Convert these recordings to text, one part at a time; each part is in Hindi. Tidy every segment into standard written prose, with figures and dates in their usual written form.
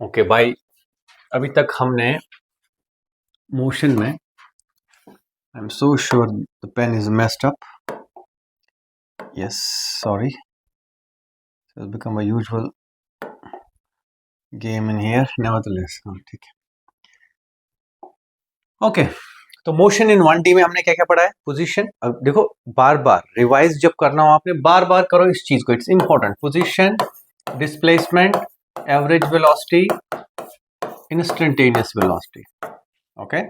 ओके भाई, अभी तक हमने मोशन में I am so sure the pen is messed up, yes sorry, it's become a usual game in here nevertheless. ठीक है, ओके। तो मोशन इन 1D में हमने क्या क्या पढ़ा है? पोजीशन। अब देखो, बार बार रिवाइज जब करना हो आपने, बार बार करो इस चीज को, it's important. Position, displacement, average velocity, instantaneous velocity, okay,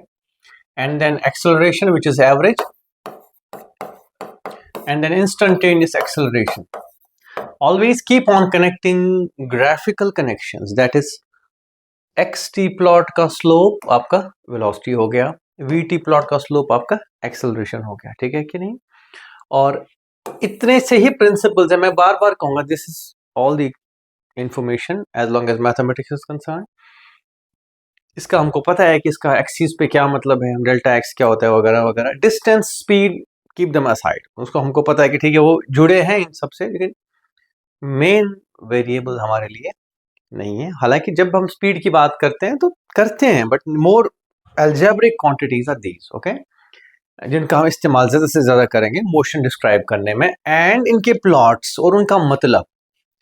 and then acceleration, which is average, and then instantaneous acceleration. Always keep on connecting graphical connections, that is xt plot का slope आपका velocity हो गया, vt plot का slope आपका acceleration हो गया, ठीक है कि नहीं? और इतने से ही principles है, मैं बार बार कहूंगा, this is all the information as long as mathematics is concerned. इसका हमको पता है कि इसका एक्सिस पे क्या मतलब है, डेल्टा एक्स क्या होता है, वगैरह वगैरह। Distance, speed, keep them aside, उसको हमको पता है कि ठीक है वो जुड़े हैं इन सबसे, लेकिन मेन वेरिएबल हमारे लिए नहीं है। हालांकि जब हम स्पीड की बात करते हैं तो करते हैं, but more algebraic quantities are these, okay, जिनका हम इस्तेमाल ज़्यादा से ज़्यादा करेंगे मोशन डिस्क्राइब करने में, एंड इनके प्लॉट्स और उनका मतलब।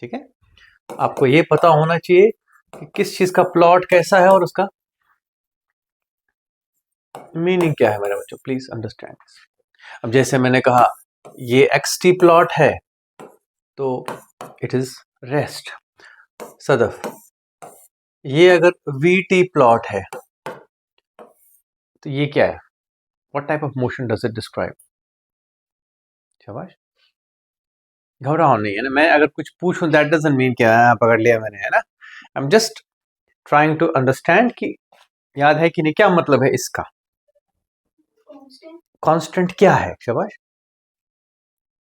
ठीक है, आपको ये पता होना चाहिए कि किस चीज़ का प्लॉट कैसा है और उसका मीनिंग क्या है मेरे बच्चों, प्लीज अंडरस्टैंड। अब जैसे मैंने कहा ये xt प्लॉट है तो इट इज रेस्ट। सदफ, ये अगर vt प्लॉट है तो ये क्या है? What type of motion does it describe? शाबाश, घबराओ नहीं है ना, मैं अगर कुछ पूछूं दैट डजंट मीन क्या पकड़ लिया मैंने, है ना। I am just trying to understand कि याद है कि नहीं, क्या मतलब है इसका। कांस्टेंट क्या है? शाबाश,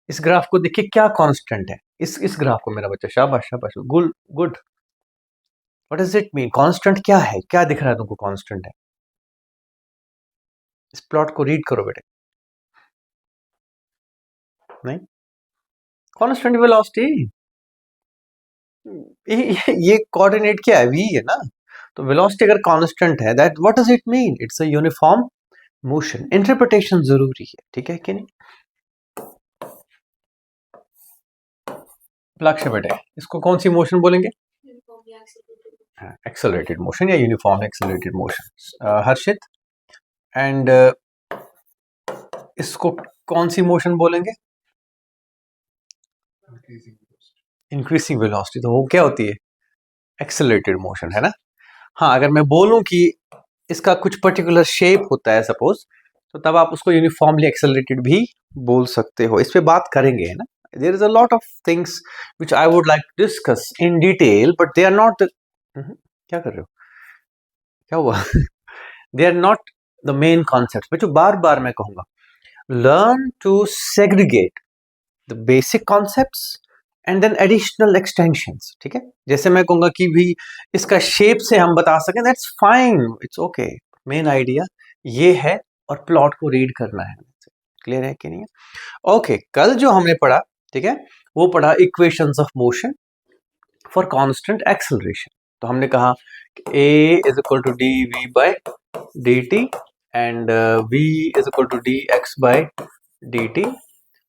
इस ग्राफ को देखिए, क्या कांस्टेंट है इस ग्राफ को मेरा बच्चा? शाबाश शाबाश, good good. What does it mean? Constant क्या है? क्या दिख रहा है तुमको कांस्टेंट है? इस प्लॉट को रीड करो बेटे। नहीं, कांस्टेंट वेलोसिटी, ये कोऑर्डिनेट क्या है? v है ना। तो वेलोसिटी अगर कांस्टेंट है, that what does it mean? It's a uniform motion. Interpretation जरूरी है, ठीक है कि नहीं? लक्ष्य बेटे, इसको कौन सी मोशन बोलेंगे? एक्सेलरेटेड मोशन या uniform accelerated motion. Harshit, and इसको कौन सी मोशन बोलेंगे? Increasing velocity. तो वो क्या होती है? एक्सेलरेटेड मोशन, है ना। हाँ, अगर मैं बोलूं कि इसका कुछ पर्टिकुलर शेप होता है सपोज, तो तब आप उसको यूनिफॉर्मली एक्सेलरेटेड भी बोल सकते हो। इस पे बात करेंगे, है ना। There is a lot of things which I would like to discuss in detail, but they are not क्या कर रहे हो, क्या हुआ? They are not the main concept. बच्चों बार बार मैं कहूंगा, learn to segregate the basic concepts and then additional extensions। ठीक है, जैसे मैं कहूंगा कि भी इसका शेप से हम बता सकें, that's fine, it's okay. Main idea ये है और प्लॉट को रीड करना है। क्लियर है कि नहीं? ओके, कल जो हमने पढ़ा, ठीक है, वो पढ़ा equations of motion for constant acceleration. तो हमने कहा a is equal to d v by d t and v is equal to d x by d t,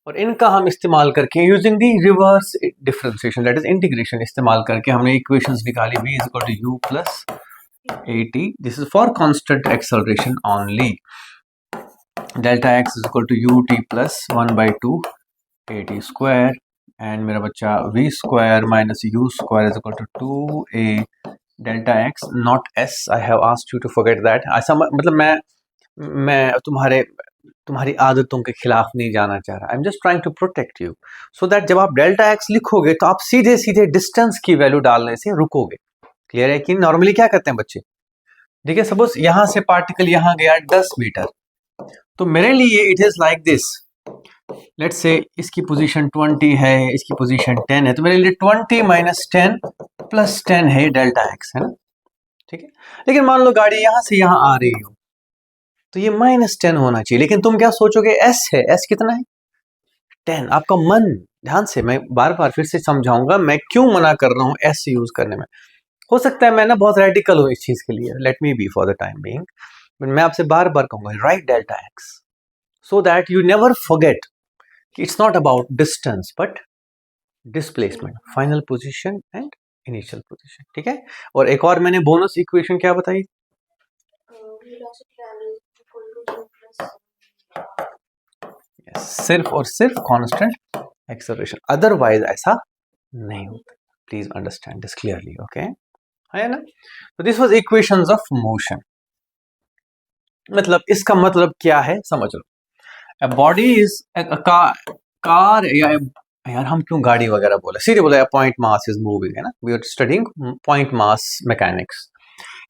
और इनका हम इस्तेमाल करके using the reverse differentiation, that is integration, इस्तेमाल करके हमने इक्वेशंस निकाली। v is equal to u plus a t, this is for constant acceleration only. Delta x is equal to u t plus 1/2 a t square, and मेरा बच्चा v square minus u square is equal to 2a delta x not s। I have asked you to forget that. ऐसा मतलब मैं तुम्हारी आदतों के खिलाफ नहीं जाना चाह रहा। I am just trying to protect you, so that जब आप डेल्टा एक्स लिखोगे तो आप सीधे सीधे डिस्टेंस की वैल्यू डालने से रुकोगे। क्लियर है कि नॉर्मली क्या करते हैं बच्चे? देखिए, सपोज यहां से पार्टिकल यहां गया 10 मीटर, तो मेरे लिए it is like this. Let's say इसकी पोजीशन 20 है, इसकी पोजीशन 10 है, तो मेरे लिए 20 माइनस 10 प्लस 10 है डेल्टा एक्स, है ना। ठीक है, लेकिन मान लो गाड़ी यहां से यहां आ रही हो तो ये -10 होना चाहिए, लेकिन तुम क्या सोचोगे? s है, s कितना है? 10। आपका मन, ध्यान से, मैं बार बार फिर से समझाऊंगा मैं क्यों मना कर रहा हूं s यूज करने में। हो सकता है मैं ना बहुत रेडिकल हूँ इस चीज के लिए, let me be for the time being, मैं आपसे बार बार कहूंगा right delta x, so that you never forget कि it's not about distance but displacement, final position and initial position, ठीक है। और एक और मैंने बोनस इक्वेशन क्या बताई, सिर्फ और सिर्फ कांस्टेंट एक्सेलरेशन, अदरवाइज ऐसा नहीं होता। Please understand this clearly, okay, है ना। तो this was equations of motion, मतलब इसका मतलब क्या है समझ लो, a body is a car या यार हम क्यों गाड़ी वगैरह बोले, सीधे बोले a point mass is moving, है ना, we are studying point mass mechanics.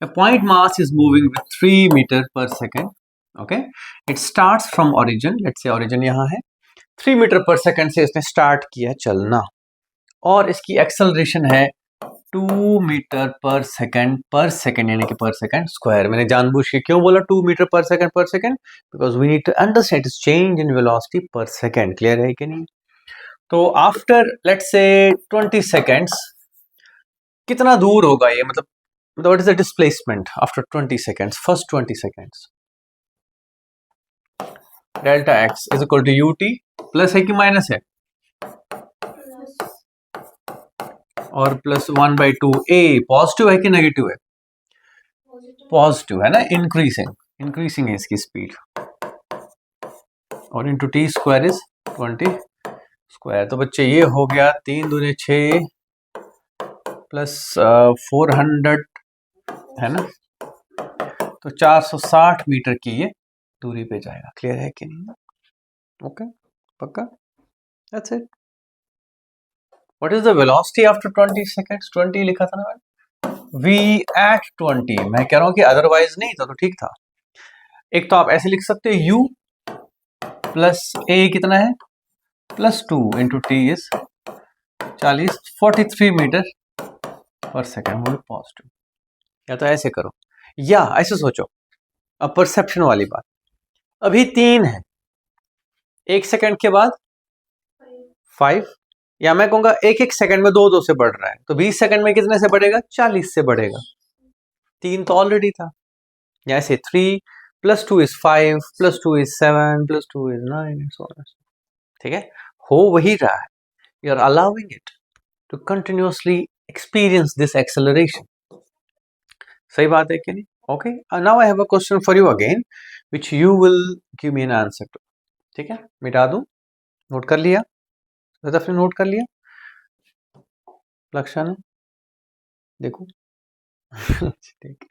A point mass is moving with 3 meter per second, okay, it starts from origin, let's say origin यहाँ है, 3 मीटर पर सेकंड से इसने स्टार्ट किया चलना, और इसकी एक्सेलरेशन है 2 मीटर पर सेकंड यानी कि पर सेकंड स्क्वायर। मैंने जानबूझ के क्यों बोला 2 metre per second, because we need to understand it's change in velocity per second, clear है कि नहीं। तो आफ्टर लेट्स से 20 सेकंड्स कितना दूर होगा ये, मतलब what is the displacement after 20 seconds, first 20 seconds, delta x is equal to u t, plus है कि माइनस है, और प्लस 1/2 ए, पॉजिटिव है कि नेगेटिव है, पॉजिटिव है ना, इंक्रीसिंग है इसकी स्पीड, और into T square is 20 square. तो बच्चे ये हो गया 3 दूने 6 प्लस 400 है ना, तो 460 मीटर की ये दूरी पे जाएगा, क्लियर है कि नहीं, ओके, पक्का, that's it. What is the velocity after 20 seconds, 20 लिखा था ना मैंने, v at 20, मैं कह रहा हूं कि अदरवाइज नहीं था तो ठीक था। एक तो आप ऐसे लिख सकते हैं u प्लस a कितना है plus 2 into t is 40, 43 metre per second, वो पॉजिटिव, या तो ऐसे करो या ऐसे सोचो, अब परसेप्शन वाली बात, अभी 3 है, 1 सेकंड के बाद 5, या मैं कहूंगा एक एक सेकंड में 2 2 से बढ़ रहा है, तो 20 सेकंड में कितने से बढ़ेगा, 40 से बढ़ेगा, 3 तो ऑलरेडी था, या ऐसे 3 plus 2 is 5 plus 2 is 7 plus 2 is 9, ठीक है, हो वही रहा है, you are allowing it to continuously experience this acceleration, सही बात है कि नहीं, okay. Now I have a question for you again which you will give me an answer to, ठीक है, मिटा दूं, नोट कर लिया, आपने नोट कर लिया, लक्षण देखो ठीक,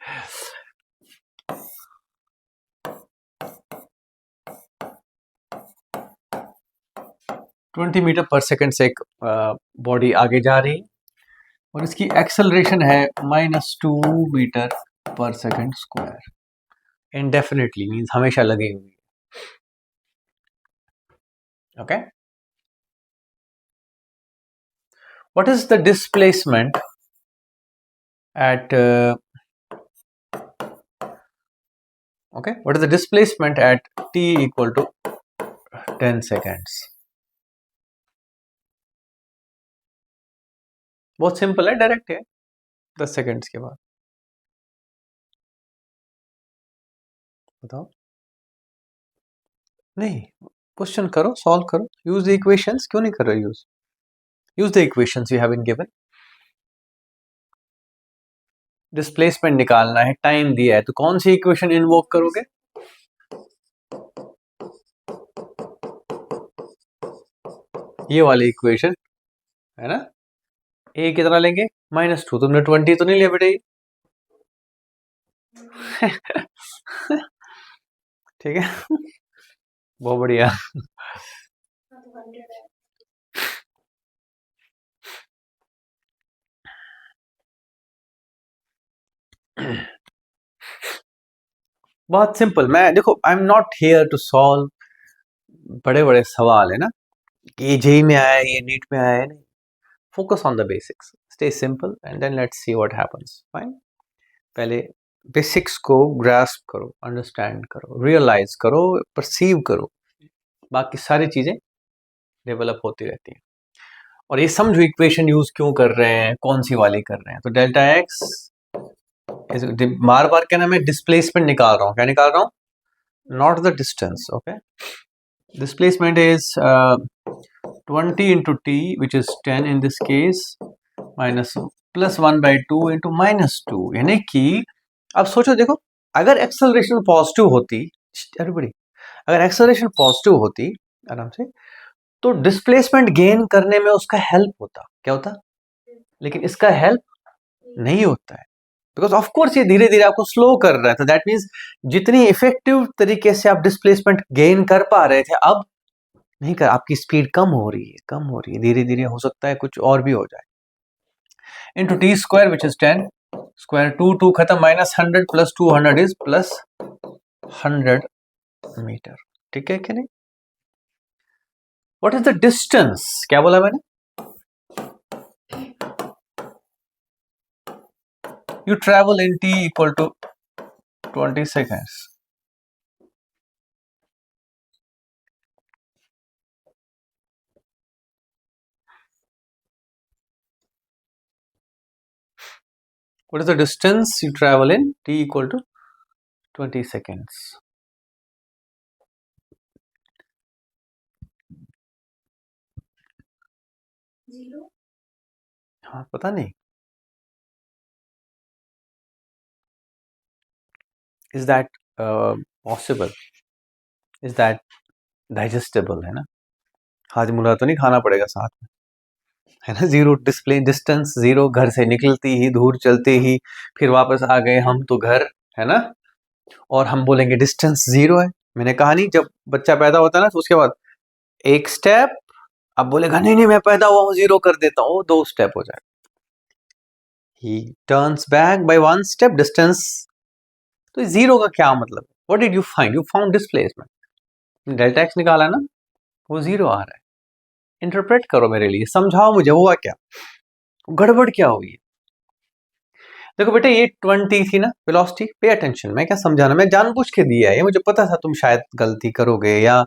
20 मीटर पर सेकंड से एक बॉडी आगे जा रही है और इसकी एक्सेलरेशन है -2 metre per second square, इंडेफिनिटली means हमेशा लगी हुई है, okay. What is the displacement eight okay, what is the displacement at t equal to 10 seconds? बहुत सिंपल है, डायरेक्ट है, 10 सेकंड्स के बाद बताओ, नहीं क्वेश्चन करो, सॉल्व करो, यूज द इक्वेशंस, क्यों नहीं कर रहे use the equations you have been given, displacement निकालना है, टाइम दिया है, तो कौन सी इक्वेशन इन्वोक करोगे, ये वाली इक्वेशन है ना, ए कितना लेंगे -2, तुमने 20 तो नहीं लिया बेटे ठीक है बहुत बढ़िया बहुत सिंपल, मैं देखो I am not here to solve बड़े बड़े सवाल है ना, ये जेई में आया है, ये नीट में आया है, नहीं, focus on the basics, stay simple and then let's see what happens, fine. पहले बेसिक्स को ग्रास्प करो, अंडरस्टैंड करो, रियलाइज करो, परसीव करो, बाकी सारी चीजें डेवलप होती रहती हैं। और ये समझो इक्वेशन यूज क्यों कर रहे हैं, कौन सी वाली कर रहे हैं। तो डेल्टा एक्स बार बार क्या ना, मैं डिस्प्लेसमेंट निकाल रहा हूँ। क्या निकाल रहा हूँ? Not the distance. Okay, displacement is 20 into t, which is 10 in this case, minus plus 1/2 into -2। यानी कि अब सोचो, देखो, अगर एक्सेलरेशन पॉजिटिव होती, एवरीबॉडी, अगर एक्सेलरेशन पॉजिटिव होती आराम से, तो डिस्प्लेसमेंट गेन करने में उसका हेल्प होता। क्या होता? लेकिन इसका हेल्प नहीं होता है, बिकॉज ऑफ कोर्स ये धीरे धीरे आपको स्लो कर रहा है। तो दैट मीन्स जितनी इफेक्टिव तरीके से आप डिस्प्लेसमेंट गेन कर पा रहे थे, अब नहीं कर, आपकी स्पीड कम हो रही है, कम हो रही है, धीरे धीरे हो सकता है कुछ और भी हो जाए। Into T square which is 10 square, 2 खत्म, -100 प्लस 200 इज प्लस 100 मीटर। ठीक है कि नहीं? What is the distance? क्या बोला मैंने? You travel in t equal to 20 seconds। What is the distance you travel in t equal to 20 seconds? हाँ, पता नहीं। Is that possible? Is that digestible? है ना? हाजमुला तो नहीं खाना पड़ेगा साथ में, है ना? जीरो डिस्प्ले डिस्टेंस, जीरो, घर से निकलती ही, दूर चलते ही, फिर वापस आ गए हम तो घर, है ना? और हम बोलेंगे डिस्टेंस जीरो है। मैंने कहा नहीं, जब बच्चा पैदा होता है ना, तो उसके बाद एक स्टेप, अब बोलेगा नहीं नहीं मैं पैदा हुआ हूं, जीरो कर देता हूँ, 2 स्टेप हो जाए। ही turns back by 1 step, distance. तो जीरो का क्या मतलब? What did you find? You found displacement, delta x निकाला ना, वो जीरो आ रहा है। इंटरप्रेट करो मेरे लिए, समझाओ मुझे हुआ क्या, गड़बड़ क्या हुई है। देखो बेटा, ये 20 थी ना वेलोसिटी, पे अटेंशन। मैं क्या समझाना, मैं जानबूझ के दिया है, मुझे पता था तुम शायद गलती करोगे। या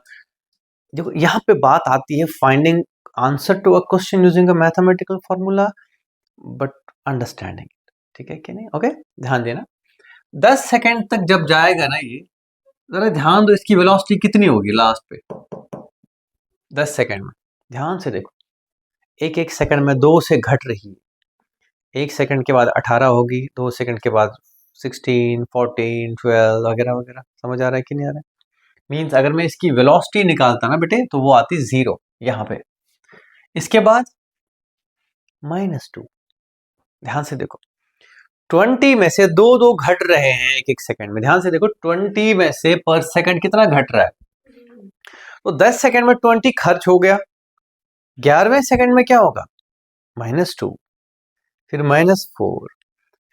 देखो, यहाँ पे बात आती है finding answer to a question using a mathematical formula but understanding. ठीक है कि नहीं? ओके, ध्यान देना। 10 सेकंड तक जब जाएगा ना ये, जरा ध्यान दो, इसकी वेलोसिटी कितनी होगी लास्ट पे 10 सेकंड में। ध्यान से देखो, एक एक सेकंड में 2 से घट रही है। 1 सेकंड के बाद 18 होगी, 2 सेकंड के बाद 16, 14, 12 वगैरह वगैरह। समझ आ रहा है कि नहीं आ रहा है? मीन्स अगर मैं इसकी वेलोसिटी निकालता ना बेटे, तो वो आती 0 यहाँ पे। इसके बाद -2। ध्यान से देखो, 20 में से 2 घट रहे हैं एक एक सेकंड में। ध्यान से देखो, 20 में से पर सेकंड कितना घट रहा है? तो 10 सेकंड में 20 खर्च हो गया। 11वें सेकंड में क्या होगा? -2, फिर -4,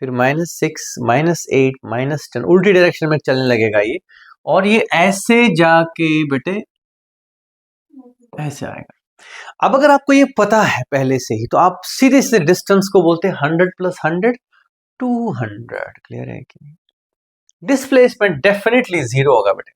फिर -6, -8, -10, उल्टी डायरेक्शन में चलने लगेगा ये। और ये ऐसे जाके बेटे ऐसे आएगा। अब अगर आपको ये पता है पहले से ही, तो आप सीधे से डिस्टेंस को बोलते हैं 100 + 100 200। क्लियर है कि नहीं? डिस्प्लेसमेंट डेफिनेटली 0 होगा बेटे।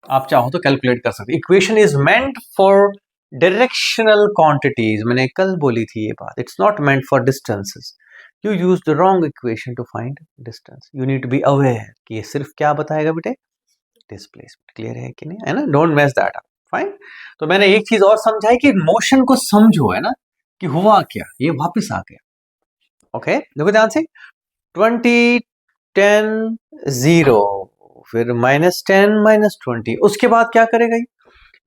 आप चाहो तो कैलकुलेट कर सकते। Equation is meant for directional quantities, मैंने कल बोली थी ये बात। It's not meant for distances. You use the wrong equation to find distance. You need to be aware कि ये सिर्फ क्या बताएगा बेटे? डिस्प्लेसमेंट। क्लियर है कि नहीं? है ना? Don't mess that up. Fine. तो मैंने एक चीज और समझाई कि मोशन को समझो, है ना, कि हुआ क्या, ये वापस आ गया। ओके, देखो ध्यान से, 20, 10, 0, फिर -10, -20। उसके बाद क्या करेगा ये?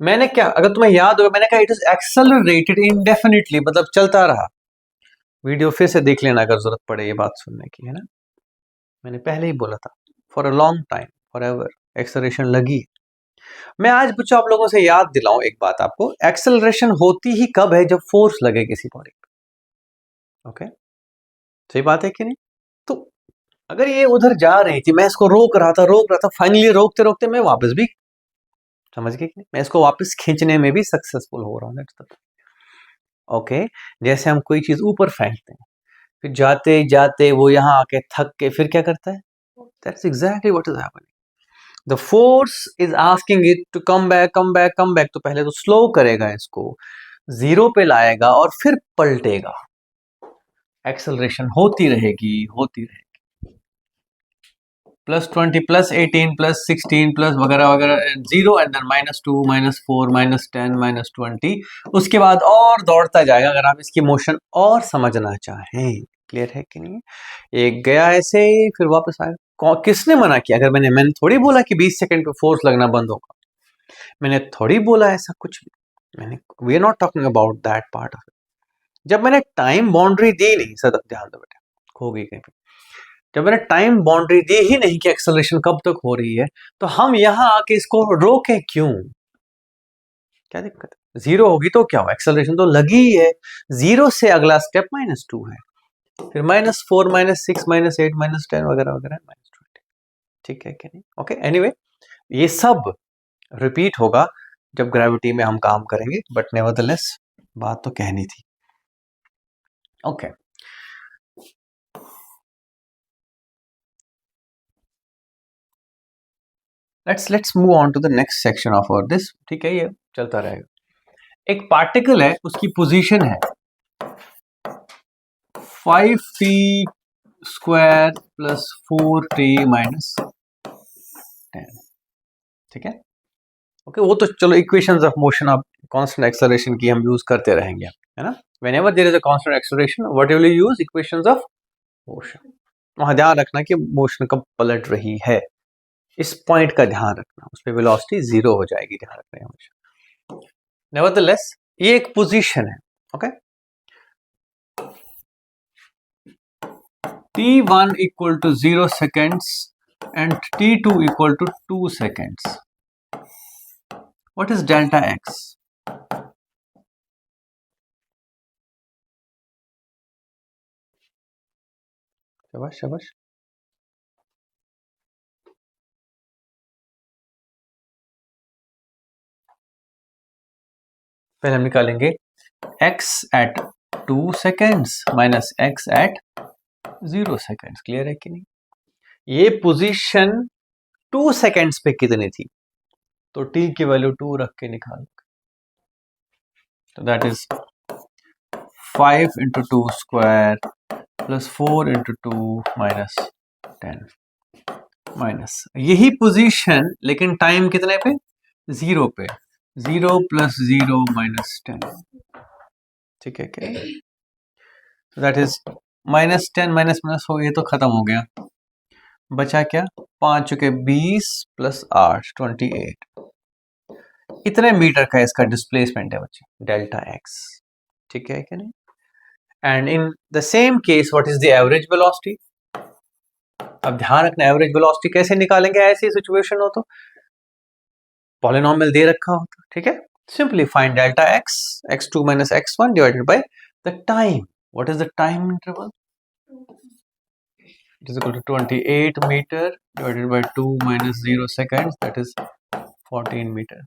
मैंने क्या, अगर तुम्हें याद होगा, मैंने कहा इट इज एक्सेलरेटेड इंडेफिनिटली, मतलब चलता रहा। वीडियो फिर से देख लेना अगर जरूरत पड़े ये बात सुनने की, है ना? मैंने पहले ही बोला था, for a long time, for ever acceleration लगी। मैं आज बच्चों आप लोगों से याद दिलाऊं एक बात आपको, एक्सेलरेशन होती ही कब है? जब फोर्स लगे किसी बॉडी पे। ओके, सही बात है कि नहीं? तो अगर ये उधर जा रही थी, मैं इसको रोक रहा था, फाइनली रोकते रोकते मैं वापस भी, समझ गए कि नहीं, मैं इसको वापस खींचने में भी सक्सेसफुल हो रहा हूँ। ओके, जैसे हम कोई चीज ऊपर फेंकते हैं, फिर जाते जाते वो यहाँ आके थक के फिर क्या करता है? That's exactly what is happening. The force is asking it to come back come back come back, तो पहले तो स्लो करेगा, इसको जीरो पे लाएगा और फिर पलटेगा, एक्सेलरेशन होती रहेगी होती रहेगी, +20 +18 +16 प्लस वगैरह वगैरह, जीरो एंड देन -2 -4 -10 -20, उसके बाद और दौड़ता जाएगा। अगर आप इसकी मोशन और समझना चाहें, क्लियर है कि नहीं? एक गया ऐसे ही, फिर वापस आएगा। किसने मना किया? अगर मैंने थोड़ी बोला कि 20 सेकंड पे फोर्स लगना बंद होगा, मैंने थोड़ी बोला ऐसा कुछ भी। We are not talking about that part of it. जब मैंने टाइम बाउंड्री दी नहीं, सदफ ध्यान दो बेटा, खो गई कहीं पे। जब मैंने टाइम बाउंड्री दी ही नहीं कि एक्सेलरेशन कब तक हो रही है, तो हम यहां आके इसको रोके क्यों? क्या दिक्कत है? जीरो होगी तो क्या हो, एक्सेलरेशन तो लगी ही है। जीरो से अगला स्टेप -2 है, फिर -4 -6 -8 -10 वगैरह वगैरह -20। ठीक है कि नहीं? ओके, एनीवे ये सब रिपीट होगा जब ग्रेविटी में हम काम करेंगे, बट नेवरदलेस बात तो कहनी थी। Okay, let's move on to the next section of our this. ठीक है, ये चलता रहेगा। एक पार्टिकल है, उसकी पोजीशन है 5t square plus 4t minus 10। ठीक है, ओके, वो तो चलो equations of motion of constant acceleration की हम यूज करते रहेंगे, है ना? Whenever there is a constant acceleration, what will you use? Equations of motion. वहां ध्यान रखना कि मोशन कब पलट रही है, इस पॉइंट का ध्यान रखना, उस पर वेलोसिटी जीरो हो जाएगी, ध्यान रखना हमेशा। नेवरदलेस ये एक पोजीशन है, okay. t1 equal to 0 seconds and t2 equal to 2 seconds. What is delta x? शाबाश शाबाश। पहले हम निकालेंगे x at 2 seconds minus x at 0 seconds। Clear है कि नहीं? ये पोजीशन 2 सेकेंड्स पे कितनी थी, तो t की वैल्यू 2 रख के निकाल, तो that is 5 into 2 square plus 4 into 2 minus 10 minus यही पोजीशन, लेकिन टाइम कितने पे? 0 पे। 0 + 0 - 10। ठीक है क्या? दैट इज -10 माइनस माइनस हो, ये तो खत्म हो गया। बचा क्या? 5 चुके 20 + 8 28। इतने मीटर का इसका डिस्प्लेसमेंट है बच्चे, डेल्टा एक्स। ठीक है क्या नहीं? And in the same case what is the average velocity? अब ध्यान रखना, एवरेज वेलोसिटी कैसे निकालेंगे ऐसी सिचुएशन हो तो? पॉलिनोमियल दे रखा हो तो, ठीक है, simply find delta x, x2 - x1 divided by the time. What is the time interval? It is equal to 28 meter divided by 2 minus 0 seconds, that is 14 meter.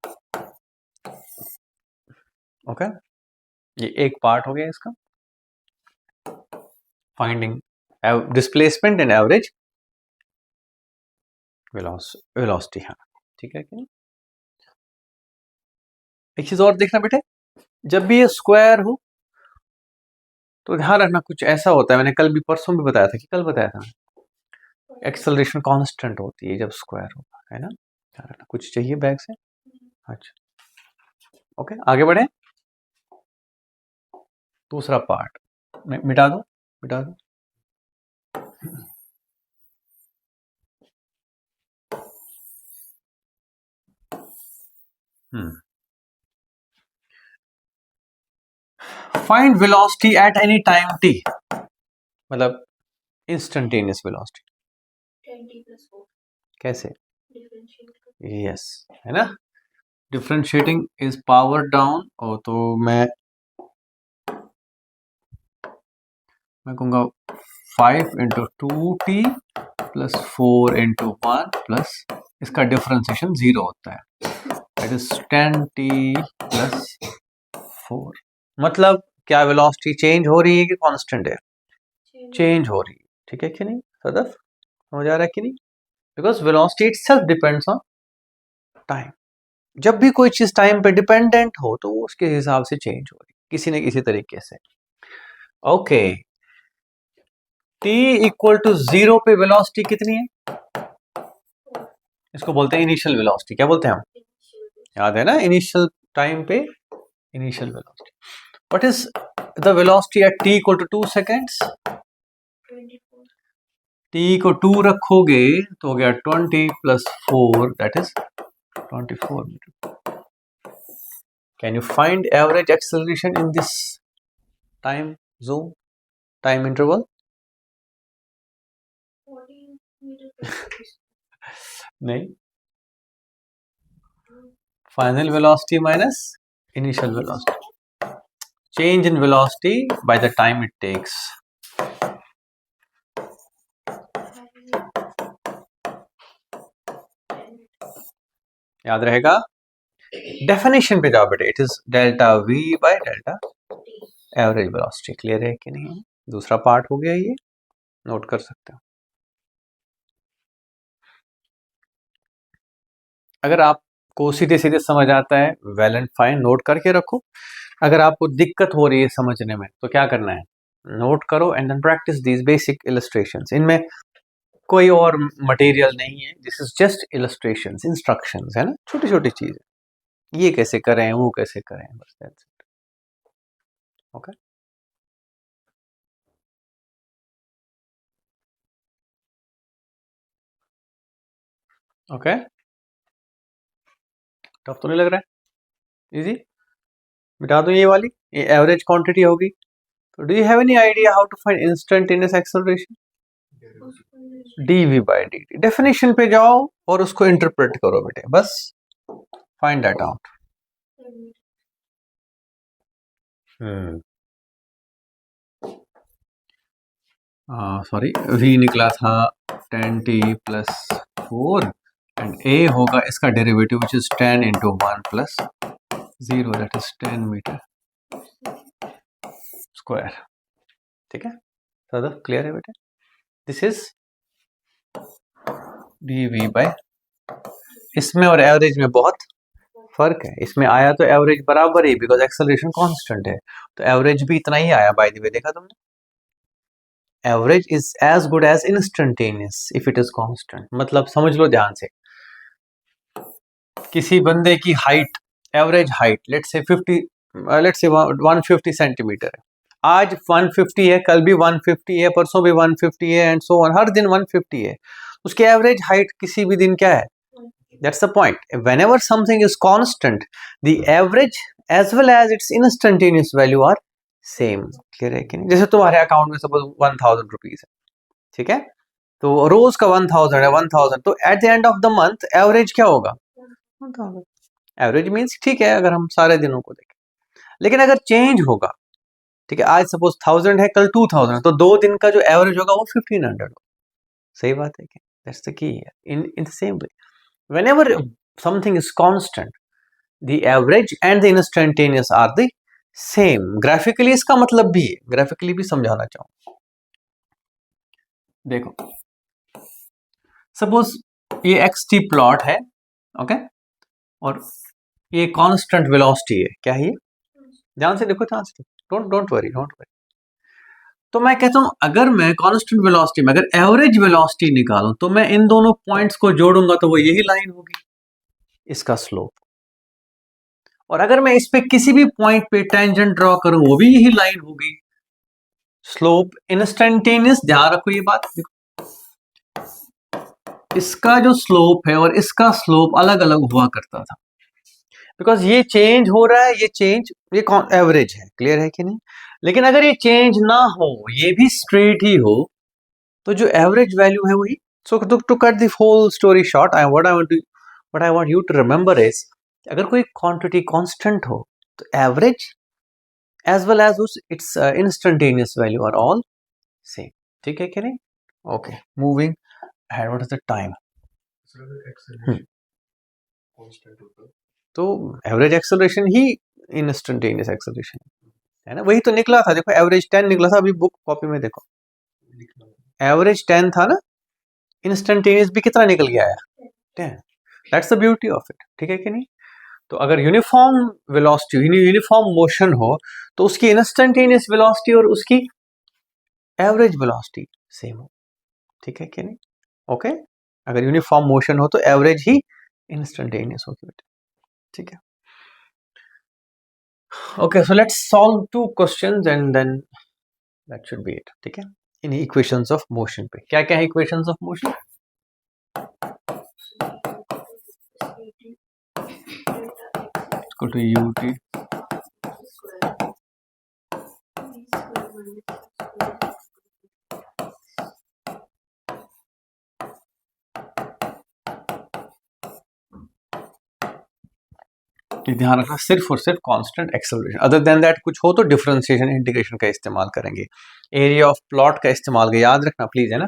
Okay, ये एक पार्ट हो गया इसका, finding displacement and average velocity. हाँ, ठीक है कि? एक चीज और देखना बेटे, जब भी ये स्क्वायर हो तो ध्यान रखना कुछ ऐसा होता है, मैंने कल भी परसों भी बताया था, कि कल बताया था, एक्सेलरेशन कांस्टेंट होती है जब स्क्वायर होगा, है ना? ध्यान रखना। कुछ चाहिए बैग से? अच्छा, ओके, आगे बढ़े। दूसरा पार्ट मिटा दो, मिटा दो। Find velocity at any time t, मतलब इंस्टेंटेनियस वेलोसिटी। कैसे? यस, है ना? डिफरेंशिएटिंग इज पावर डाउन, और तो मैं कहूँगा 5 × 2t + 4 × 1 प्लस इसका डिफरेंशिएशन 0 होता है, दैट इज 10t + 4। मतलब क्या वेलोसिटी चेंज हो रही है कि कांस्टेंट है? चेंज हो रही है। ठीक है कि नहीं सदफ? समझ आ रहा है कि नहीं? Because velocity itself depends on time. जब भी कोई चीज टाइम पे डिपेंडेंट हो तो वो उसके हिसाब से चेंज हो रही किसी न किसी तरीके से। ओके, t इक्वल टू 0 पे वेलोसिटी कितनी है? इसको बोलते हैं इनिशियल वेलोसिटी। क्या बोलते हैं हम? याद है ना, इनिशियल टाइम पे initial velocity. What is the velocity at t equal to 2 seconds? t को 2 रखोगे तो हो गया 20 plus 4 that is 24 metre. Can you find average acceleration in this time zone, time interval? नहीं, final velocity minus initial velocity, change in velocity by the time it takes. याद रहेगा? डेफिनेशन पे जाओ बेटे, it is delta v by delta average velocity. Clear है कि नहीं? दूसरा पार्ट हो गया, ये नोट कर सकते हो। अगर आपको सीधे सीधे समझ आता है वेल एंड फाइन, नोट करके रखो। अगर आपको दिक्कत हो रही है समझने में तो क्या करना है, नोट करो and then practise these basic illustrations. इनमें कोई और मटेरियल नहीं है, this is just illustrations, instructions है ना, छोटी छोटी चीजें, ये कैसे करें वो कैसे करें, बस that's it. Okay, okay, tough तो नहीं लग रहा है? इजी। मिटा दो ये वाली, ये एवरेज क्वांटिटी होगी। तो do you have any idea how to find instantaneous acceleration? dv by dt। Definition पे जाओ और उसको इंटरप्रेट करो बेटे, बस find that out. Sorry, v निकला था 10t प्लस 4 एंड a होगा इसका derivative which is 10 into 1 plus 0 that is 10 metre square. ठीक है, ज्यादा क्लियर है बेटे? दिस इज dv बाय, इसमें और एवरेज में बहुत फर्क है। इसमें आया तो एवरेज बराबर ही, बिकॉज एक्सेलरेशन कांस्टेंट है, तो एवरेज भी इतना ही आया। बाय द वे, देखा तुमने? Average is as good as instantaneous if it is constant. मतलब समझ लो ध्यान से, किसी बंदे की height, average height let's say 150 centimetre है। आज 150 है, कल भी 150 है, परसों भी 150 है एंड सो ऑन, हर दिन 150 है। उसकी एवरेज हाइट किसी भी दिन क्या है? That's the point. Whenever something is constant, the average as well as its instantaneous value are same. Clear है कि नहीं? जैसे तुम्हारे अकाउंट में सपोज 1000 रुपीज है, ठीक है, तो रोज का 1000 है, 1000, तो at the end of the month average क्या होगा? 1000। एवरेज मीन्स ठीक है अगर हम सारे दिनों को देखें, लेकिन अगर चेंज होगा, ठीक है, आज सपोज 1000 है, कल 2000, तो 2 दिन का जो एवरेज होगा वो 1500 होगा। सही बात है कि? That's the key in the same way, whenever something is constant, the average and the instantaneous are the same. Graphically इसका मतलब भी है, graphically भी समझाना चाहूँ। देखो, सपोज ये xt प्लॉट है, ओके, और ये कांस्टेंट वेलोसिटी है। क्या है ये? ध्यान से देखो, ध्यान से, डोंट वरी, डोंट वरी। तो मैं कहता हूं अगर मैं कांस्टेंट वेलोसिटी में अगर एवरेज वेलोसिटी निकालूं तो मैं इन दोनों पॉइंट्स को जोड़ूंगा तो वो यही लाइन होगी, इसका स्लोप। और अगर मैं इस पे किसी भी पॉइंट पे टेंजेंट ड्रॉ करूं वो भी यही लाइन होगी, स्लोप इंस्टेंटेनियस। ध्यान रखो ये बात, इसका जो स्लोप है और इसका स्लोप अलग अलग हुआ करता था, बिकॉज ये चेंज हो रहा है, ये चेंज, ये एवरेज है। क्लियर है कि नहीं? लेकिन अगर ये चेंज ना हो, ये भी स्ट्रेट ही हो, तो जो एवरेज वैल्यू है वही। So to cut the whole story short, what I want you to remember is, अगर कोई क्वांटिटी कांस्टेंट हो तो average as well as its instantaneous value are all same. ठीक है कि नहीं? Okay, moving ahead, what is the time? तो एवरेज एक्सेलरेशन ही इंस्टेंटेनियस एक्सेलरेशन है ना, वही तो निकला था। देखो एवरेज 10 निकला था, अभी बुक कॉपी में देखो एवरेज 10 था ना, इंस्टेंटेनियस भी कितना निकल गया है? 10। That's the beauty of it, ठीक है कि नहीं? तो अगर यूनिफॉर्म वेलोसिटी, यूनिफॉर्म मोशन हो, तो उसकी इंस्टेंटेनियस वेलोसिटी और उसकी एवरेज वेलोसिटी सेम हो, ठीक है कि नहीं? ओके, अगर यूनिफॉर्म मोशन हो तो एवरेज ही इंस्टेंटेनियस होगी बेटा, ठीक है? Okay, so let's solve 2 questions and then that should be it, ठीक है? इन इक्वेशंस ऑफ मोशन पे क्या क्या है equations of motion? Equal to ut ध्यान रखना, सिर्फ और सिर्फ constant acceleration, other than that कुछ हो तो डिफरेंशिएशन इंटीग्रेशन का इस्तेमाल करेंगे, एरिया ऑफ प्लॉट का इस्तेमाल याद रखना प्लीज, है ना?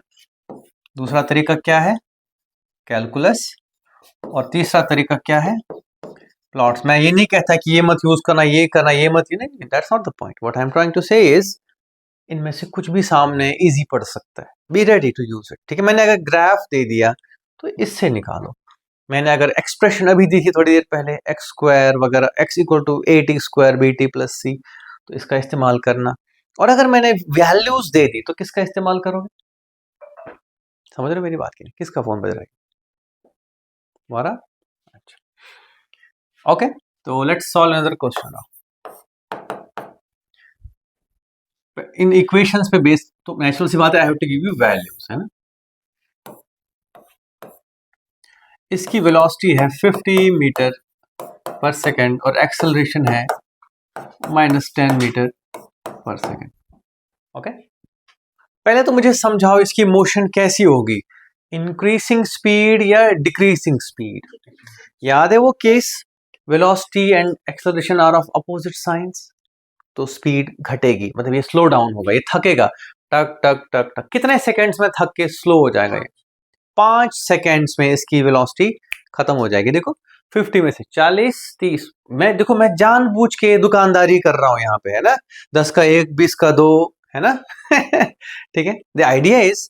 दूसरा तरीका क्या है? कैलकुलस। और तीसरा तरीका क्या है? प्लॉट्स। मैं ये नहीं कहता कि ये मत यूज करना, ये करना, ये मत, नहीं, that's not the point. What I am trying to say is इनमें से कुछ भी सामने इजी पड़ सकता है, be ready to use it, ठीक है? मैंने अगर ग्राफ दे दिया तो इससे निकालो, मैंने अगर एक्सप्रेशन अभी दी थी थोड़ी देर पहले, एक्स स्क्वायर वगैरह, x equal to a t square b t plus c, तो इसका इस्तेमाल करना। और अगर मैंने वैल्यूज दे दी तो किसका इस्तेमाल करोगे? समझ रहे हो मेरी बात की नहीं? किसका फोन बज रहा है? हमारा? अच्छा, ओके, तो let's solve another question now. इन इक्वेशंस पे बेस्ड, तो नेचुरल सी बात है, I have to give you values, है ना? इसकी वेलोसिटी है 50 मीटर पर सेकंड और एक्सेलरेशन है -10 मीटर पर सेकंड, ओके? पहले तो मुझे समझाओ इसकी मोशन कैसी होगी, इंक्रीजिंग स्पीड या डिक्रीजिंग स्पीड? याद है वो case, velocity and acceleration are of opposite signs, तो स्पीड घटेगी, मतलब ये स्लो डाउन होगा, ये थकेगा, टक टक टक टक, कितने सेकंड्स में थक के स्लो हो जाएगा ये? 5 सेकंड्स में इसकी वेलोसिटी खत्म हो जाएगी। देखो 50 में से 40 30, मैं देखो मैं जानबूझ के दुकानदारी कर रहा हूं यहाँ पे, है ना? 10 का 1, 20 का 2, है ना? ठीक है, the idea is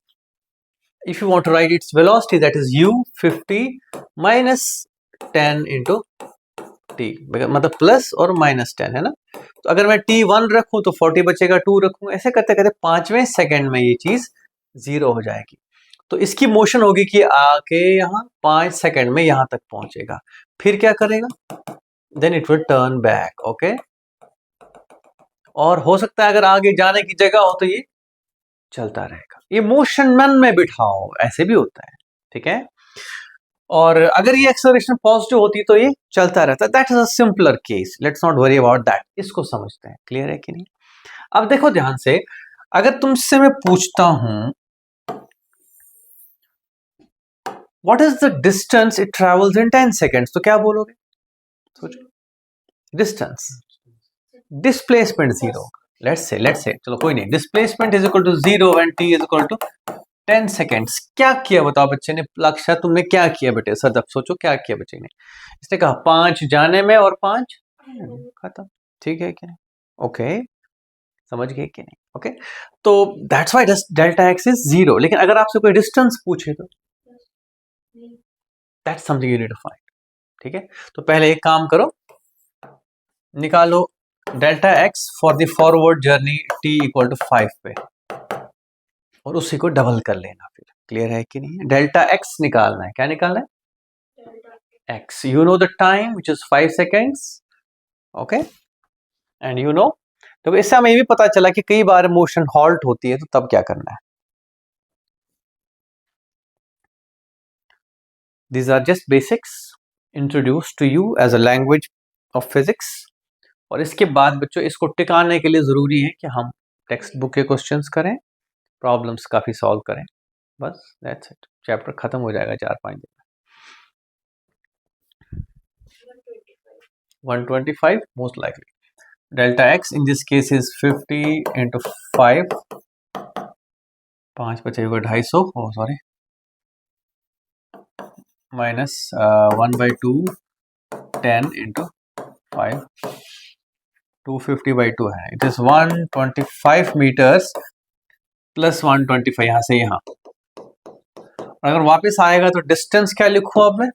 if you want to write its velocity, that is u 50 minus 10 into t, मतलब प्लस और -10, है ना? तो अगर मैं t1 रखूं तो 40 बचेगा, 2 रखूं, ऐसे करते करते 5वें सेकंड में ये चीज 0 हो जाएगी। तो इसकी मोशन होगी कि आके यहाँ 5 सेकंड में यहां तक पहुंचेगा, फिर क्या करेगा? Then it will turn back, okay? और हो सकता है अगर आगे जाने की जगह हो तो ये चलता रहेगा, ये मोशन मन में बिठाओ, ऐसे भी होता है, ठीक है? और अगर ये एक्सेलरेशन पॉजिटिव होती तो ये चलता रहता, that is a simpler case, let's not worry about that, इसको समझते हैं, क्लियर है कि नहीं? अब देखो ध्यान से, अगर तुमसे मैं पूछता हूं what is the distance it travels in 10 seconds, तो क्या बोलोगे? सोचो, डिस्टेंस, डिस्प्लेसमेंट 0, लेट्स से चलो कोई नहीं, displacement is equal to 0 when t is equal to 10 seconds. क्या किया बताओ बच्चे ने? लक्ष्य तुमने क्या किया बेटे? सर अब सोचो क्या किया बच्चे ने? इसने कहा 5 जाने में और 5 खत्म, ठीक है कि नहीं? ओके, समझ गए कि नहीं? ओके, तो that's why delta x is 0, लेकिन अगर आपसे कोई डिस्टेंस पूछे तो that's something you need to find, ठीक है? तो पहले एक काम करो, निकालो delta x for the forward journey t equal to 5 पे, और उसी को डबल कर लेना, फिर क्लियर है कि नहीं? डेल्टा एक्स निकालना है, क्या निकालना है? x, you know the time which is 5 seconds, okay, and you know, तो इससे हमें ये भी पता चला कि कई बार मोशन हॉल्ट होती है, तो तब क्या करना है? These are just basics introduced to you as a language of physics, और इसके बाद बच्चों इसको टिकाने के लिए जरूरी है कि हम टेक्स्ट बुक के क्वेश्चंस करें, प्रॉब्लम्स काफी सॉल्व करें, बस दैट्स इट, चैप्टर खत्म हो जाएगा 4-5 दिन में। 125 most likely. Delta x in this case is 50 into 5, 5 बचेगा 250, oh sorry, minus 1/2, 10 into 5, 250/2 है, it is 125 meters plus 125 यहाँ से यहाँ। अगर वापस आएगा तो डिस्टेंस क्या लिखूं अब मैं?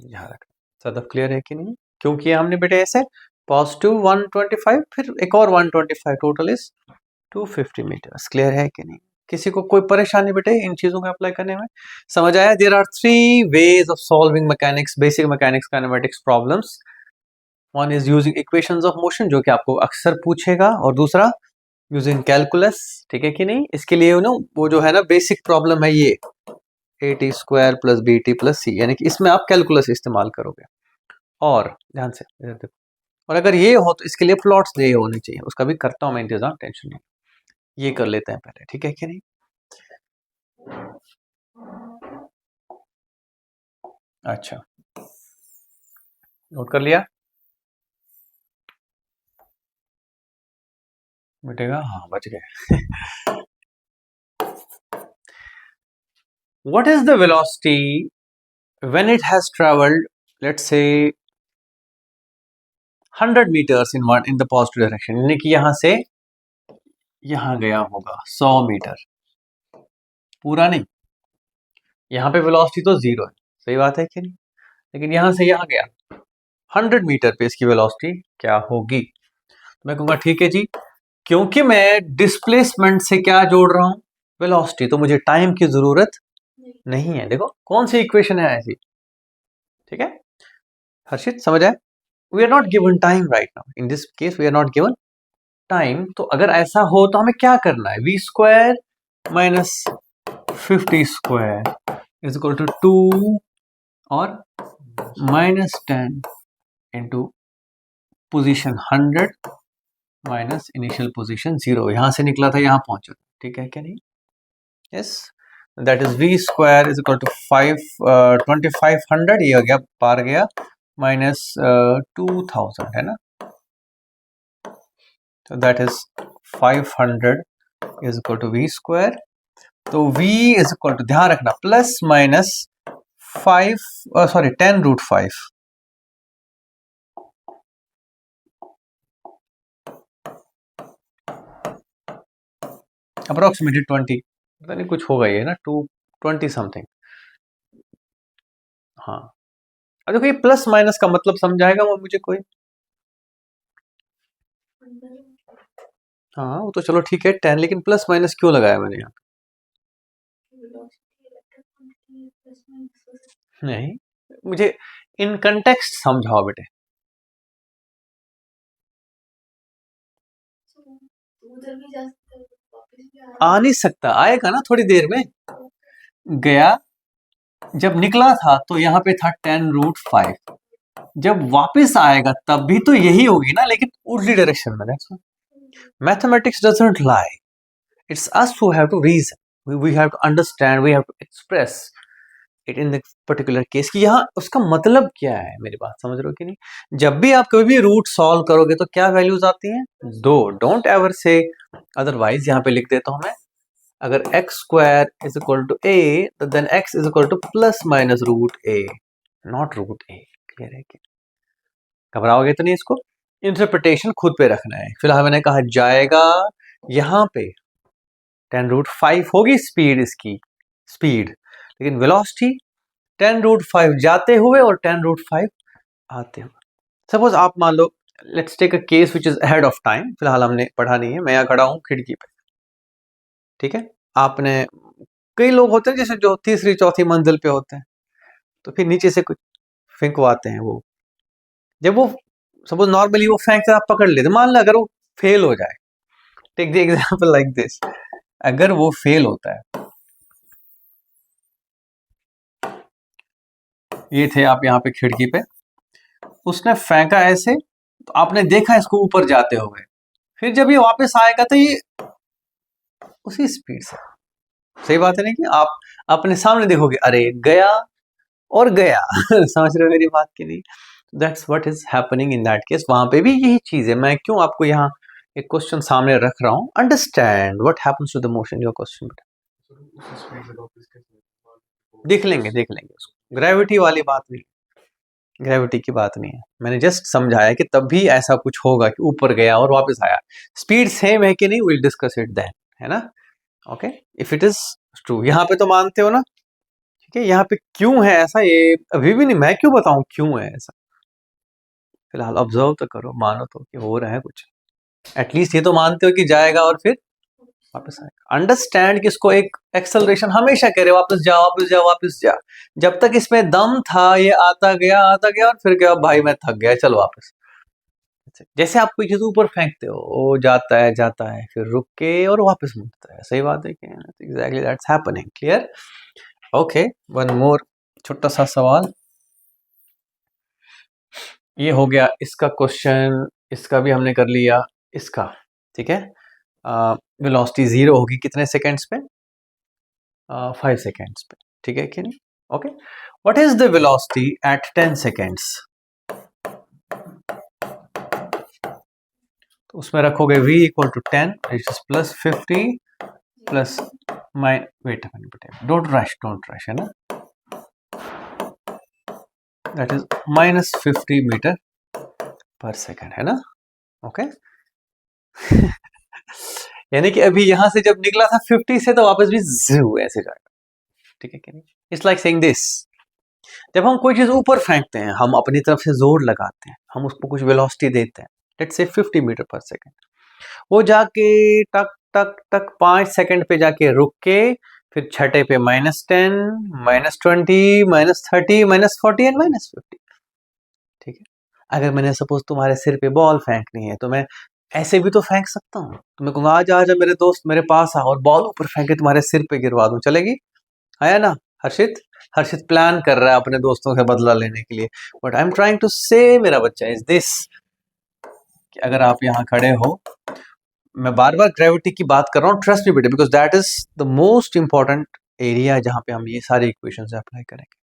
यहाँ रख, ज्यादा क्लियर है कि नहीं? क्योंकि हमने बेटे ऐसे पॉजिटिव 125 फिर एक और 125, टोटल इज 250 मीटर्स। क्लियर है कि नहीं? किसी को कोई परेशानी बेटे इन चीजों को अप्लाई करने में? समझ आया? There are 3 ways of solving mechanics, basic mechanics kinematics problems. One is using equations of motion, जो कि आपको अक्सर पूछेगा, और दूसरा यूजिंग कैलकुलस। ठीक है कि नहीं? इसके लिए वो जो है ना बेसिक प्रॉब्लम है ये AT square plus BT plus C, यानी कि इसमें आप कैलकुलस इस्तेमाल करोगे। और ध्यान से इधर देखो, और अगर ये हो तो इसके लिए प्लॉट्स दिए होने चाहिए, उसका भी करता हूं मैं इंतजाम, टेंशन नहीं। ये कर लेते हैं पहले, ठीक है कि नहीं? अच्छा, नोट कर लिया बेटेगा? हाँ, बच गए। What is the velocity when it has traveled, let's say 100 meters in the positive direction, यानी कि यहां से यहां गया होगा 100 मीटर, पूरा नहीं। यहाँ पे वेलोसिटी तो 0 है, सही बात है कि नहीं? लेकिन यहां से यहां गया 100 मीटर पे, इसकी वेलोसिटी क्या होगी? तो मैं कहूंगा ठीक है जी, क्योंकि मैं डिस्प्लेसमेंट से क्या जोड़ रहा हूं? वेलोसिटी, तो मुझे टाइम की जरूरत नहीं है। देखो कौन सी इक्वेशन है ऐसी, ठीक है हर्षित, समझ आए? We are not given time right now, in this case we are not given time. तो अगर ऐसा हो तो हमें क्या करना है? V square minus 50 square is equal to 2 और -10 into position 100 minus initial position 0। यहां से निकला था, यहां पहुंचा, ठीक है क्या नहीं? Yes, that is V square is equal to 2500, ये हो गया, पार गया, माइनस 2000 है ना, तो that is 500 is equal to V square. तो V इज इक्वल टू, ध्यान रखना, प्लस माइनस 10√5, अप्रोक्सीमेटली 20, पता नहीं कुछ होगा ये ना, 220 समथिंग। हाँ, अब देखो ये प्लस माइनस का मतलब समझाएगा वो मुझे कोई? हाँ वो तो चलो ठीक है 10, लेकिन प्लस माइनस क्यों लगाया मैंने यहाँ? नहीं, मुझे इन कंटेक्स्ट समझाओ बेटे। आ नहीं सकता, आएगा ना थोड़ी देर में। गया, जब निकला था तो यहाँ पे था 10√5, जब वापस आएगा तब भी तो यही होगी ना, लेकिन उल्टी डायरेक्शन में। That's mathematics doesn't lie, it's us who have to reason, we have to understand, we have to express it in the particular case कि यहाँ उसका मतलब क्या है। मेरी बात समझ रहे हो कि नहीं? जब भी आप कभी भी रूट सॉल्व करोगे तो क्या वैल्यूज आती हैं? 2, डोंट एवर से अदरवाइज। यहाँ पे लिख देता हूं मैं, अगर x square is equal to a, तो then x is equal to plus minus root a, not root a। Clear है कि? घबराओगे तो नहीं, इसको इंटरप्रिटेशन खुद पे रखना है। फिलहाल मैंने कहा जाएगा, यहाँ पे 10√5 होगी स्पीड, इसकी स्पीड, लेकिन वेलोसिटी 10√5 जाते हुए और 10√5 आते हुए। सपोज आप मान लो, let's take a case which is ahead of time, फिलहाल हमने पढ़ा नहीं है, मैं यहाँ खड़ा हूँ खिड़की पे, ठीक है? आपने, कई लोग होते हैं जैसे जो तीसरी चौथी मंजिल पे होते हैं, तो फिर नीचे से कुछ फेंकवाते हैं। वो जब वो सपोज नॉर्मली वो फेंक कर आप पकड़ लेते, मान लो अगर वो फेल हो जाए, take the example like this, अगर वो फेल होता है, ये थे आप यहाँ पे खिड़की पे, उसने फेंका ऐसे, तो आपने देखा इसको ऊपर जाते हुए, फिर जब ये वापस आएगा तो ये उसी स्पीड से, सही बात है नहीं कि आप अपने सामने देखोगे, अरे गया और गया। समझ रहे हो मेरी बात की नहीं? That's what is happening in that case. वहां पे भी यही चीज है। मैं क्यों आपको यहाँ एक क्वेश्चन सामने रख रहा हूँ, understand what happens to the motion, your question. देख लेंगे उसको, ग्रेविटी वाली बात नहीं, ग्रेविटी की बात नहीं है, मैंने जस्ट समझाया कि तब भी ऐसा कुछ होगा कि ऊपर गया और वापस आया, स्पीड सेम है कि नहीं, विल डिस्कस इट देन, है ना? Okay, if it is true. यहाँ पे तो मानते हो ना? ठीक है, यहाँ पे क्यों है ऐसा, ये अभी भी नहीं, मैं क्यों बताऊं क्यों है ऐसा। फिलहाल ऑब्जर्व तो करो, मानो तो कि हो रहा है कुछ, एटलीस्ट ये तो मानते हो कि जाएगा और फिर वापस आएगा। अंडरस्टैंड कि इसको एक एक्सेलरेशन हमेशा कह रहे वापस जा वापस जा वापस जा, जब तक इसमें दम था ये आता गया और फिर क्या, भाई मैं थक गया चल वापस। जैसे आप कोई चीज ऊपर फेंकते हो, वो जाता है फिर रुक के और वापस मुड़ता है, सही बात है कि exactly that's happening. Clear? Okay, one more छोटा सा सवाल, ये हो गया इसका क्वेश्चन, इसका भी हमने कर लिया इसका। ठीक है, वेलोसिटी जीरो होगी कितने सेकेंड्स पे? 5 सेकेंड्स पे। ठीक है कि नहीं? Okay, what is the velocity at 10 seconds? तो उसमें रखोगे v equal to 10 which is plus 50 plus minus, wait don't rush है ना, that is minus 50 metre per second है ना। ओके यानी कि अभी यहां से जब निकला था 50 से तो वापस भी जीरो ऐसे जाएगा। ठीक है कि नहीं? इट्स लाइक सेइंग दिस, जब हम कोई चीज ऊपर फेंकते हैं, हम अपनी तरफ से जोर लगाते हैं, हम उसको कुछ वेलोसिटी देते हैं, let's say 50 metre per second, वो जाके टक टक टक 5 सेकंड पे जाके रुक के फिर छठे पे -10 -20 -30 -40 एंड -50। ठीक है, अगर मैंने सपोज तुम्हारे सिर पे बॉल फेंकनी है तो मैं ऐसे भी तो फेंक सकता हूँ, तो मैं कहूँगा आज आजा मेरे दोस्त मेरे पास आ, और बॉल ऊपर फेंक के तुम्हारे सिर पे गिरवा दूं, चलेगी? आया ना हर्षित? हर्षित प्लान कर रहा है अपने दोस्तों से बदला लेने के लिए, but I am trying to say मेरा बच्चा इज दिस, कि अगर आप यहाँ खड़े हो, मैं बार बार ग्रेविटी की बात कर रहा हूँ, ट्रस्ट मी बेटे, because that is the most important area जहां पे हम ये सारी इक्वेशन अप्लाई करेंगे।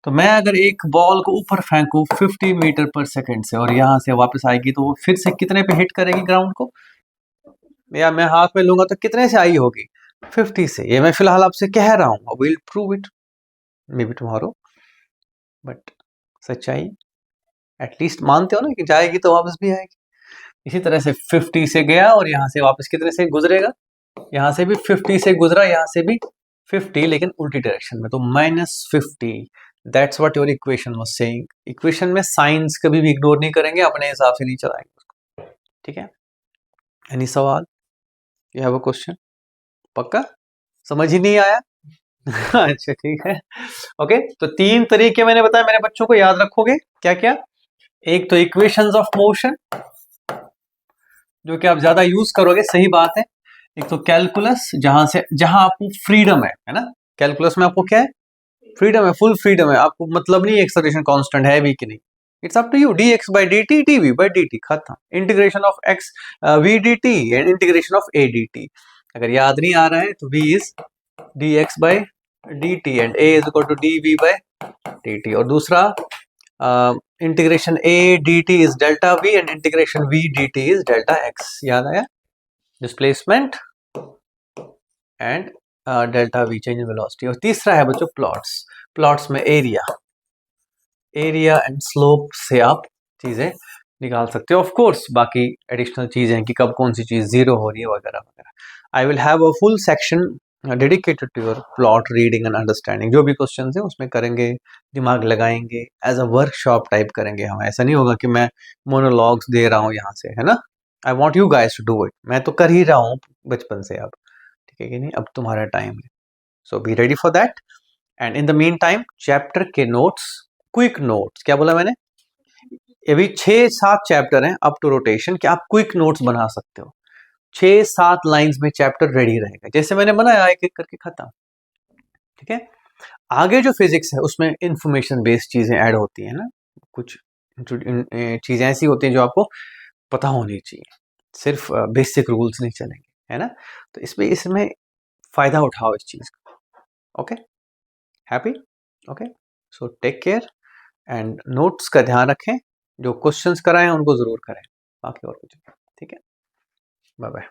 तो मैं अगर एक बॉल को ऊपर फेंकू 50 मीटर पर सेकंड से और यहां से वापस आएगी, तो वो फिर से कितने पे हिट करेगी ग्राउंड को, या मैं हाथ में लूंगा तो कितने से आई होगी? 50 से। ये मैं फिलहाल आपसे कह रहा हूँ, will prove it may be tomorrow, but सच्चाई एटलीस्ट मानते हो ना कि जाएगी तो वापस भी आएगी। इसी तरह से 50 से गया और यहाँ से वापस कितने से गुजरेगा? यहाँ से भी 50 से गुजरा, यहाँ से भी 50, लेकिन उल्टी डायरेक्शन में, तो -50। That's what your equation was saying. Equation में साइंस कभी भी इग्नोर नहीं करेंगे, अपने हिसाब से नहीं चलाएंगे उसको। ठीक है, एनी सवाल? You have a question? पक्का समझ ही नहीं आया? अच्छा ठीक है, ओके। तो 3 तरीके मैंने बताया, मेरे बच्चों को याद रखोगे क्या क्या? एक तो इक्वेशंस ऑफ मोशन, जो कि आप ज्यादा यूज करोगे, सही बात है। एक तो कैलकुलस, जहां आपको फ्रीडम है ना, कैलकुलस में आपको क्या है? फ्रीडम है, फुल फ्रीडम है, आपको मतलब नहीं एक्सेलरेशन कांस्टेंट है भी कि नहीं, it's up to you, dx by dt dv by dt, खत्म। Integration of x v dt and integration of a dt। अगर याद नहीं आ रहा है तो v is dx by dt and a is equal to dv by dt, और दूसरा integration a dt is delta v and integration v dt is delta x। याद आया? Displacement and delta v, change in velocity. और तीसरा है बच्चों प्लॉट्स। प्लॉट्स में एरिया एंड स्लोप से आप चीजें निकाल सकते हो। ऑफ कोर्स बाकी एडिशनल चीजें हैं कि कब कौन सी चीज जीरो हो रही है वगैरह वगैरह। I will have a full section dedicated to your plot reading and understanding. जो भी क्वेश्चन है उसमें करेंगे, दिमाग लगाएंगे, एज अ वर्कशॉप टाइप करेंगे हम। ऐसा नहीं होगा कि मैं मोनोलॉग्स दे रहा हूँ यहाँ से, है ना। I want you guys to do it, मैं तो कर ही रहा हूँ बचपन से अब, ठीक है कि नहीं, अब तुम्हारा टाइम है। So be ready for that, and in the meantime chapter के नोट्स, क्विक नोट्स, क्या बोला मैंने, अभी 6-7 चैप्टर हैं अप टू रोटेशन कि आप क्विक नोट्स बना सकते हो। 6-7 लाइंस में चैप्टर रेडी रहेगा, जैसे मैंने बनाया एक एक करके खत्म। ठीक है, आगे जो फिजिक्स है उसमें इंफॉर्मेशन बेस्ड चीजें ऐड होती है ना, कुछ चीजें ऐसी होती हैं जो आपको पता होनी चाहिए, सिर्फ बेसिक रूल्स नहीं चलेंगे, है ना। तो इसमें फायदा उठाओ इस चीज का। Okay, happy? Okay, so take care and notes का ध्यान रखें, जो क्वेश्चंस कराएं उनको जरूर करें, बाकी और कुछ नहीं। ठीक है, बाय बाय।